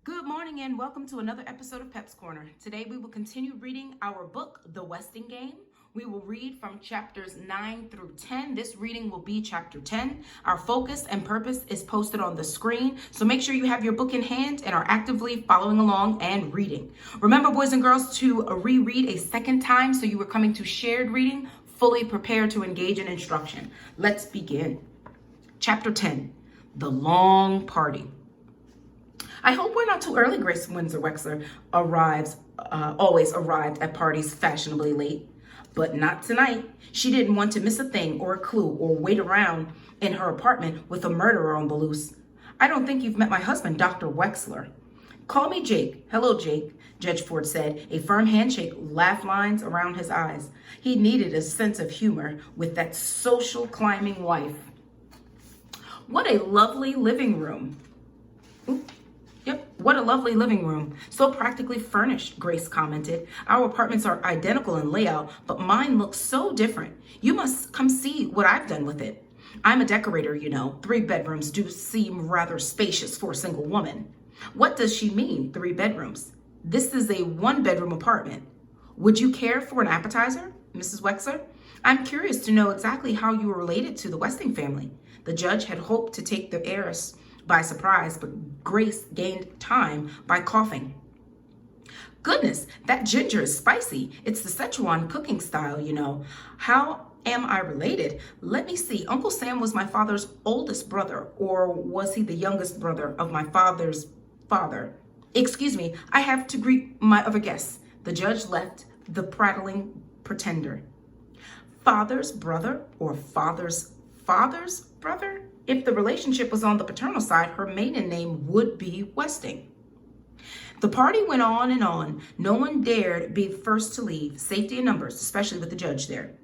Good morning and welcome to another episode of Pep's Corner. Today we will continue reading our book, The Westing Game. We will read from chapters 9 through 10. This reading will be chapter 10. Our focus and purpose is posted on the screen, so make sure you have your book in hand and are actively following along and reading. Remember, boys and girls, to reread a second time so you are coming to shared reading, fully prepared to engage in instruction. Let's begin. Chapter 10, The Long Party. I hope we're not too early, Grace Windsor Wexler always arrived at parties fashionably late. But not tonight. She didn't want to miss a thing or a clue or wait around in her apartment with a murderer on the loose. I don't think you've met my husband, Dr. Wexler. Call me Jake. Hello, Jake, Judge Ford said, a firm handshake, laugh lines around his eyes. He needed a sense of humor with that social climbing wife. What a lovely living room. Yep, what a lovely living room. So practically furnished, Grace commented. Our apartments are identical in layout, but mine looks so different. You must come see what I've done with it. I'm a decorator, you know. 3 bedrooms do seem rather spacious for a single woman. What does she mean, 3 bedrooms? This is a 1-bedroom apartment. Would you care for an appetizer, Mrs. Wexler? I'm curious to know exactly how you are related to the Westing family. The judge had hoped to take the heiress by surprise, but Grace gained time by coughing. Goodness, that ginger is spicy. It's the Szechuan cooking style, you know. How am I related? Let me see. Uncle Sam was my father's oldest brother, or was he the youngest brother of my father's father? Excuse me, I have to greet my other guests. The judge left the prattling pretender. Father's brother or father's brother? If the relationship was on the paternal side, her maiden name would be Westing. The party went on and on. No one dared be the first to leave. Safety in numbers, especially with the judge there.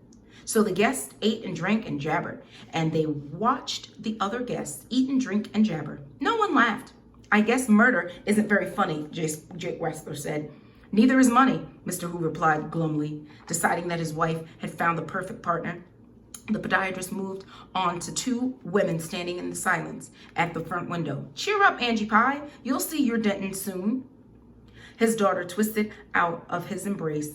So the guests ate and drank and jabbered, and they watched the other guests eat and drink and jabber. No one laughed. I guess murder isn't very funny, Jake Wexler said. Neither is money, Mr. Hu replied glumly, deciding that his wife had found the perfect partner. The podiatrist moved on to 2 women standing in the silence at the front window. Cheer up, Angie Pye. You'll see your Denton soon. His daughter twisted out of his embrace.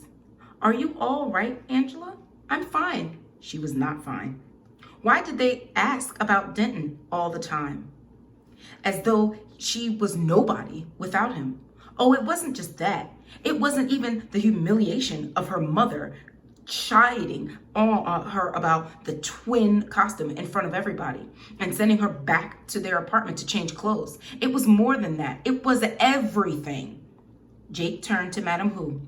Are you all right, Angela? I'm fine. She was not fine. Why did they ask about Denton all the time? As though she was nobody without him. Oh, it wasn't just that. It wasn't even the humiliation of her mother chiding her about the twin costume in front of everybody and sending her back to their apartment to change clothes. It was more than that. It was everything. Jake turned to Madam Hu.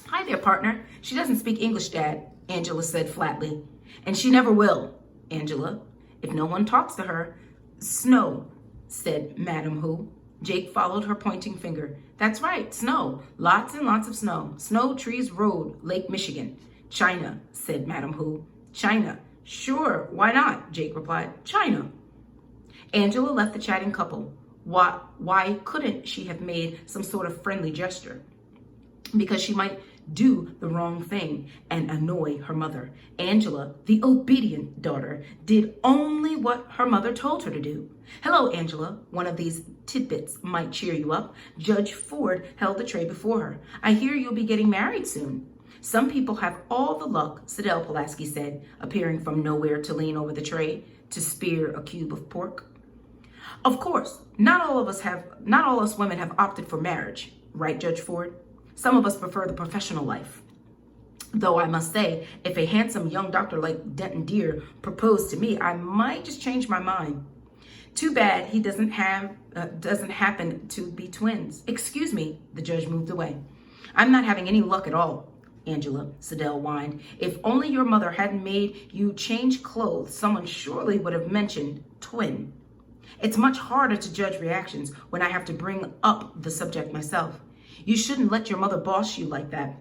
Hi there, partner. She doesn't speak English, Dad, Angela said flatly. And she never will, Angela. If no one talks to her, snow, said Madam Hu. Jake followed her pointing finger. That's right, snow. Lots and lots of snow. Snow, trees, road, Lake Michigan. China, said Madam Hu. China. Sure, why not? Jake replied. China. Angela left the chatting couple. Why couldn't she have made some sort of friendly gesture? Because she might do the wrong thing and annoy her mother. Angela, the obedient daughter, did only what her mother told her to do. Hello, Angela. One of these tidbits might cheer you up. Judge Ford held the tray before her. I hear you'll be getting married soon. Some people have all the luck, Sidel Pulaski said, appearing from nowhere to lean over the tray to spear a cube of pork. Of course, not all us women have opted for marriage, right, Judge Ford? Some of us prefer the professional life. Though I must say, if a handsome young doctor like Denton Deere proposed to me, I might just change my mind. Too bad he doesn't happen to be twins. Excuse me, the judge moved away. I'm not having any luck at all, Angela, Sidel whined. If only your mother hadn't made you change clothes, someone surely would have mentioned twin. It's much harder to judge reactions when I have to bring up the subject myself. You shouldn't let your mother boss you like that.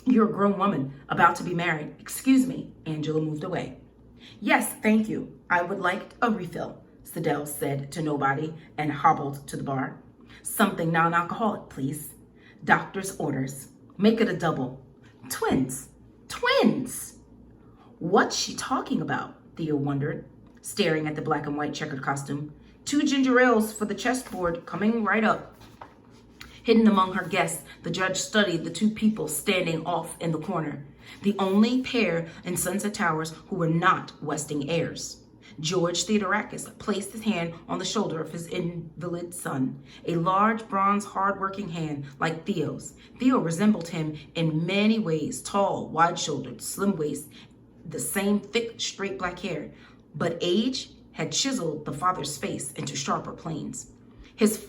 You're a grown woman about to be married. Excuse me, Angela moved away. Yes, thank you. I would like a refill, Sidel said to nobody and hobbled to the bar. Something non-alcoholic, please. Doctor's orders. Make it a double. Twins. Twins! What's she talking about? Theo wondered, staring at the black and white checkered costume. 2 ginger ales for the chessboard, coming right up. Hidden among her guests, the judge studied the 2 people standing off in the corner, the only pair in Sunset Towers who were not Westing heirs. George Theodorakis placed his hand on the shoulder of his invalid son, a large, bronze, hard-working hand like Theo's. Theo resembled him in many ways, tall, wide-shouldered, slim waist, the same thick, straight black hair, but age had chiseled the father's face into sharper planes. His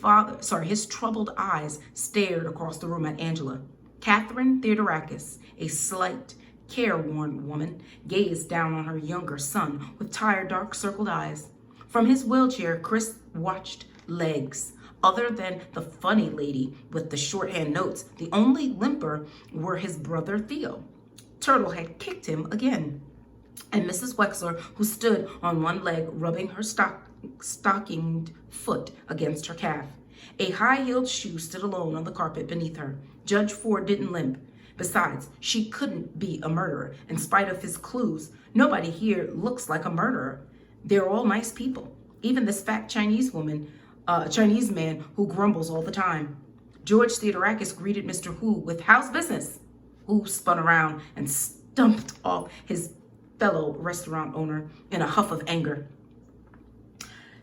troubled eyes stared across the room at Angela. Catherine Theodorakis, a slight, careworn woman, gazed down on her younger son with tired, dark-circled eyes. From his wheelchair, Chris watched legs. Other than the funny lady with the shorthand notes, the only limper were his brother Theo. Turtle had kicked him again, and Mrs. Wexler, who stood on one leg, rubbing her stockinged foot against her calf. A high-heeled shoe stood alone on the carpet beneath her. Judge Ford didn't limp. Besides, she couldn't be a murderer. In spite of his clues, nobody here looks like a murderer. They're all nice people. Even this fat Chinese man who grumbles all the time. George Theodorakis greeted Mr. Hu with, "How's business?" Hu spun around and stumped off his fellow restaurant owner in a huff of anger.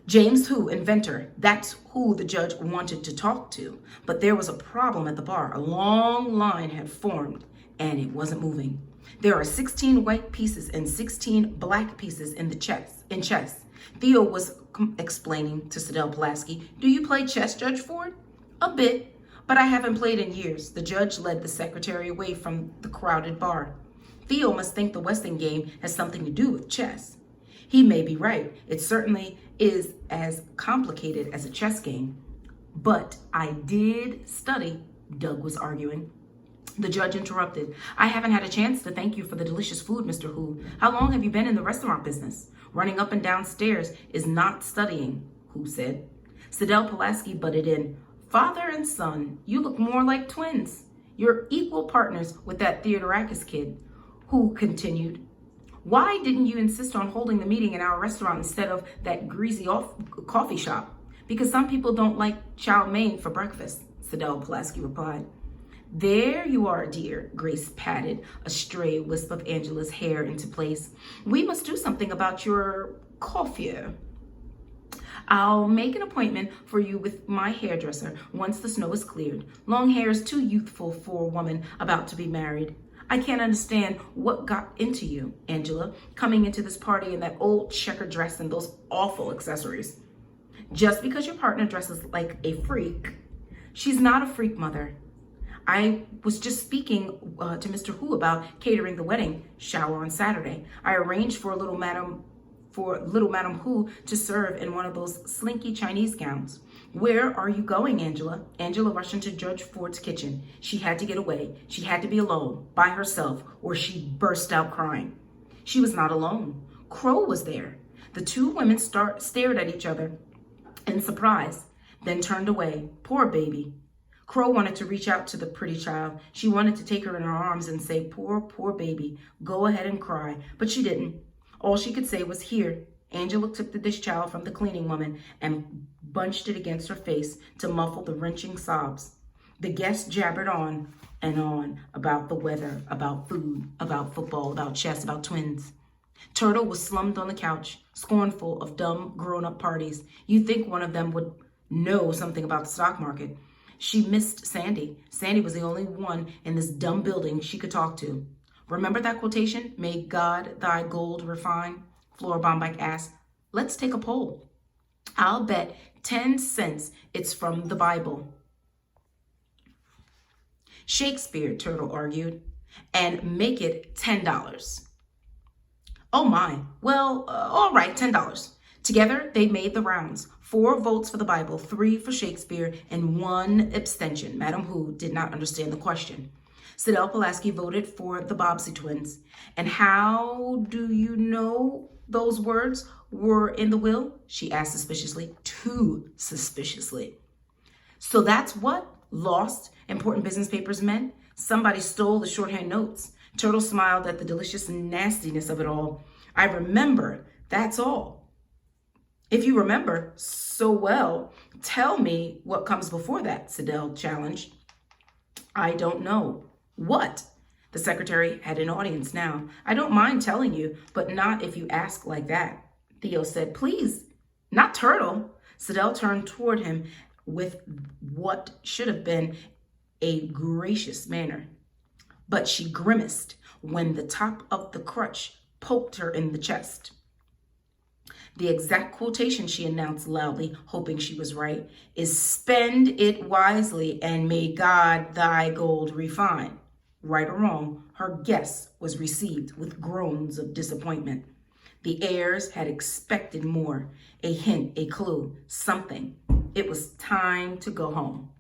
James Hu, inventor, that's who the judge wanted to talk to. But there was a problem at the bar. A long line had formed, and it wasn't moving. There are 16 white pieces and 16 black pieces in chess. Theo was explaining to Sidel Pulaski, "Do you play chess, Judge Ford?" "A bit, but I haven't played in years." The judge led the secretary away from the crowded bar. "Theo must think the Westing game has something to do with chess." He may be right. It certainly is as complicated as a chess game. "But I did study," Doug was arguing. The judge interrupted. "I haven't had a chance to thank you for the delicious food, Mr. Hu. How long have you been in the restaurant business?" "Running up and down stairs is not studying," Hu said. Sidel Pulaski butted in. "Father and son, you look more like twins. You're equal partners with that Theodorakis kid," Hu continued. "Why didn't you insist on holding the meeting in our restaurant instead of that greasy coffee shop?" "Because some people don't like chow mein for breakfast," Sidel Pulaski replied. "There you are, dear," Grace patted a stray wisp of Angela's hair into place. "We must do something about your coffee. I'll make an appointment for you with my hairdresser once the snow is cleared. Long hair is too youthful for a woman about to be married. I can't understand what got into you, Angela, coming into this party in that old checkered dress and those awful accessories. Just because your partner dresses like a freak." "She's not a freak, Mother. I was just speaking to Mr. Hu about catering the wedding shower on Saturday. I arranged for little Madam Hu to serve in one of those slinky Chinese gowns." "Where are you going, Angela?" Angela rushed into Judge Ford's kitchen. She had to get away. She had to be alone, by herself, or she burst out crying. She was not alone. Crow was there. The 2 women stared at each other in surprise, then turned away. Poor baby. Crow wanted to reach out to the pretty child. She wanted to take her in her arms and say, "Poor, poor baby. Go ahead and cry." But she didn't. All she could say was, "Here." Angela took the dish towel from the cleaning woman and bunched it against her face to muffle the wrenching sobs. The guests jabbered on and on about the weather, about food, about football, about chess, about twins. Turtle was slumped on the couch, scornful of dumb grown-up parties. You'd think one of them would know something about the stock market. She missed Sandy. Sandy was the only one in this dumb building she could talk to. "Remember that quotation? 'May God thy gold refine'?" Flora Bombach asked. "Let's take a poll. I'll bet 10 cents it's from the Bible." "Shakespeare," Turtle argued, "and make it $10. "Oh my, well, all right, $10. Together, they made the rounds. 4 votes for the Bible, 3 for Shakespeare, and 1 abstention. Madam Hu did not understand the question. Sidel Pulaski voted for the Bobbsey twins. "And how do you know those words were in the will?" she asked suspiciously. Too suspiciously. "So that's what lost important business papers meant? Somebody stole the shorthand notes." Turtle smiled at the delicious nastiness of it all. "I remember, that's all." If you remember so well, tell me what comes before that, Siddell challenged. I don't know. What? The secretary had an audience now. I don't mind telling you, but not if you ask like that. Theo said, please, not Turtle. Siddell turned toward him with what should have been a gracious manner. But she grimaced when the top of the crutch poked her in the chest. The exact quotation, she announced loudly, hoping she was right, is spend it wisely and may God thy gold refine. Right or wrong, her guess was received with groans of disappointment. The heirs had expected more, a hint, a clue, something. It was time to go home.